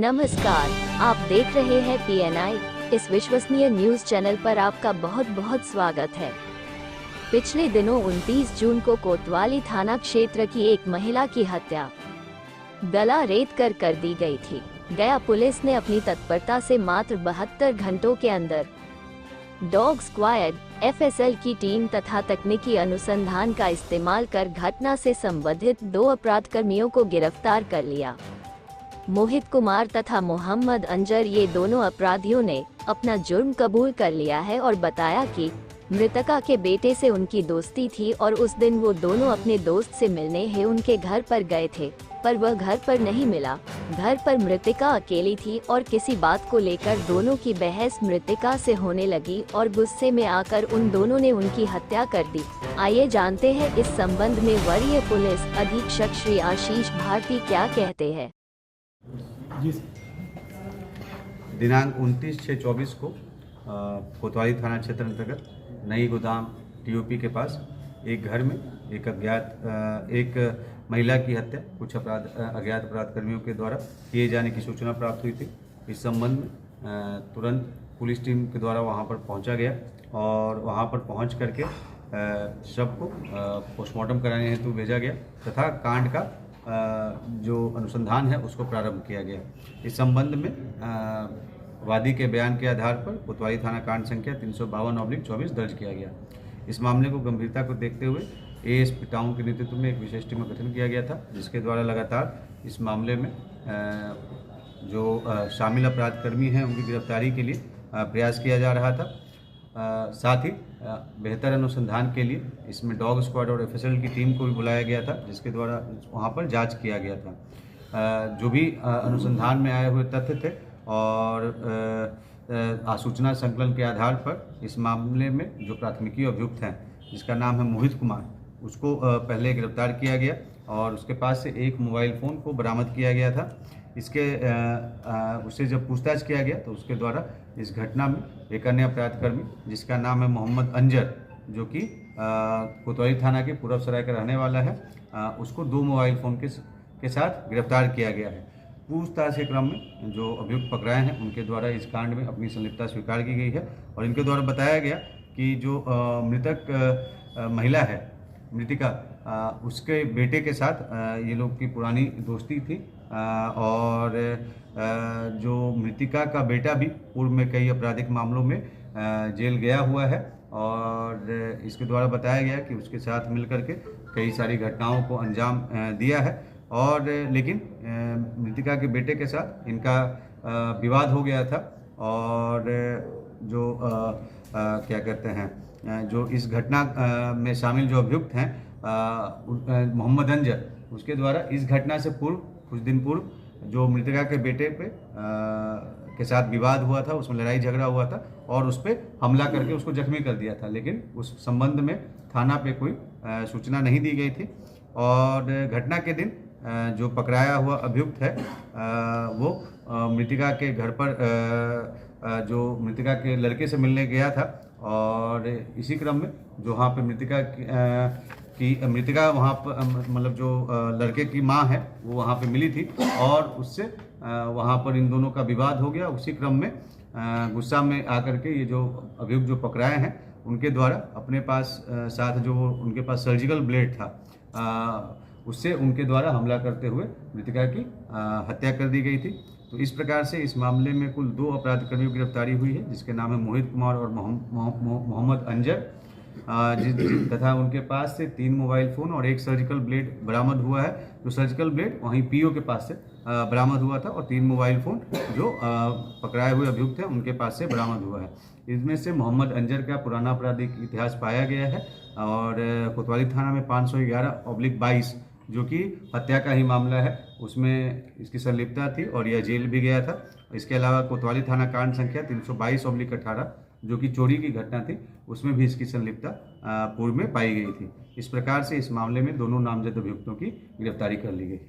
नमस्कार, आप देख रहे हैं PNI। इस विश्वसनीय न्यूज चैनल पर आपका बहुत बहुत स्वागत है। पिछले दिनों 29 जून को कोतवाली थाना क्षेत्र की एक महिला की हत्या गला रेत कर दी गई थी। गया पुलिस ने अपनी तत्परता से मात्र 72 घंटों के अंदर डॉग स्क्वाड, FSL की टीम तथा तकनीकी अनुसंधान का इस्तेमाल कर घटना से संबंधित 2 अपराध कर्मियों को गिरफ्तार कर लिया। मोहित कुमार तथा मोहम्मद अंजर, ये दोनों अपराधियों ने अपना जुर्म कबूल कर लिया है और बताया कि मृतका के बेटे से उनकी दोस्ती थी और उस दिन वो दोनों अपने दोस्त से मिलने ही उनके घर पर गए थे, पर वह घर पर नहीं मिला। घर पर मृतका अकेली थी और किसी बात को लेकर दोनों की बहस मृतका से होने लगी और गुस्से में आकर उन दोनों ने उनकी हत्या कर दी। आइए जानते हैं इस संबंध में वरीय पुलिस अधीक्षक श्री आशीष भारती क्या कहते हैं। दिनांक 29/6/24 को कोतवाली थाना क्षेत्र अंतर्गत नई गोदाम TOP के पास एक घर में एक महिला की हत्या कुछ अज्ञात अपराध कर्मियों के द्वारा किए जाने की सूचना प्राप्त हुई थी। इस संबंध में तुरंत पुलिस टीम के द्वारा वहां पर पहुंचा गया और वहां पर पहुंच करके शव को पोस्टमार्टम कराने हेतु भेजा गया तथा कांड का जो अनुसंधान है उसको प्रारंभ किया गया। इस संबंध में वादी के बयान के आधार पर कोतवाली थाना कांड संख्या 352/24 दर्ज किया गया। इस मामले को गंभीरता को देखते हुए ASP टाउन के नेतृत्व में एक विशेष टीम का गठन किया गया था, जिसके द्वारा लगातार इस मामले में जो शामिल अपराध कर्मी हैं उनकी गिरफ्तारी के लिए प्रयास किया जा रहा था। साथ ही बेहतर अनुसंधान के लिए इसमें डॉग स्क्वाड और FSL की टीम को भी बुलाया गया था, जिसके द्वारा वहां पर जांच किया गया था। जो भी अनुसंधान में आए हुए तथ्य थे और सूचना संकलन के आधार पर इस मामले में जो प्राथमिकी अभियुक्त हैं, जिसका नाम है मोहित कुमार, उसको पहले गिरफ्तार किया गया और उसके पास से एक मोबाइल फ़ोन को बरामद किया गया था। उससे जब पूछताछ किया गया तो उसके द्वारा इस घटना में एक अन्य अपराध कर्मी जिसका नाम है मोहम्मद अंजर, जो कि कोतवाली थाना के पूरब सराय का रहने वाला है, उसको 2 मोबाइल फ़ोन के साथ गिरफ्तार किया गया है। पूछताछ के क्रम में जो अभियुक्त पकड़ाए हैं उनके द्वारा इस कांड में अपनी संलिप्तता स्वीकार की गई है और इनके द्वारा बताया गया कि जो मृतक महिला है, मृतिका, उसके बेटे के साथ ये लोग की पुरानी दोस्ती थी और जो मृतिका का बेटा भी पूर्व में कई आपराधिक मामलों में जेल गया हुआ है और इसके द्वारा बताया गया कि उसके साथ मिलकर के कई सारी घटनाओं को अंजाम दिया है और लेकिन मृतिका के बेटे के साथ इनका विवाद हो गया था और जो क्या कहते हैं, जो इस घटना में शामिल जो अभियुक्त हैं मोहम्मद अंजर, उसके द्वारा इस घटना से पूर्व कुछ दिन पूर्व जो मृतिका के बेटे पे के साथ विवाद हुआ था, उसमें लड़ाई झगड़ा हुआ था और उस पर हमला करके उसको जख्मी कर दिया था, लेकिन उस संबंध में थाना पे कोई सूचना नहीं दी गई थी और घटना के दिन जो पकड़ाया हुआ अभियुक्त है वो मृतिका के घर पर जो मृतिका के लड़के से मिलने गया था और इसी क्रम में जो वहाँ पे मृतिका वहाँ पर मतलब जो लड़के की माँ है वो वहाँ पे मिली थी और उससे वहाँ पर इन दोनों का विवाद हो गया। उसी क्रम में गुस्सा में आकर के ये जो अभियुक्त जो पकड़ाए हैं उनके द्वारा अपने पास साथ जो उनके पास सर्जिकल ब्लेड था उससे उनके द्वारा हमला करते हुए मृतिका की हत्या कर दी गई थी। तो इस प्रकार से इस मामले में कुल 2 अपराध कर्मियों की गिरफ्तारी हुई है, जिसके नाम है मोहित कुमार और मोहम्मद अंजर, तथा उनके पास से 3 मोबाइल फ़ोन और एक सर्जिकल ब्लेड बरामद हुआ है। जो सर्जिकल ब्लेड वहीं PO के पास से बरामद हुआ था और 3 मोबाइल फ़ोन जो पकड़ाए हुए अभियुक्त हैं उनके पास से बरामद हुआ है। इसमें से मोहम्मद अंजर का पुराना आपराधिक इतिहास पाया गया है और कोतवाली थाना में 511/22 जो कि हत्या का ही मामला है, उसमें इसकी संलिप्तता थी और यह जेल भी गया था। इसके अलावा कोतवाली थाना कांड संख्या 322/18 जो कि चोरी की घटना थी, उसमें भी इसकी संलिप्तता पूर्व में पाई गई थी। इस प्रकार से इस मामले में दोनों नामजद अभियुक्तों की गिरफ्तारी कर ली गई।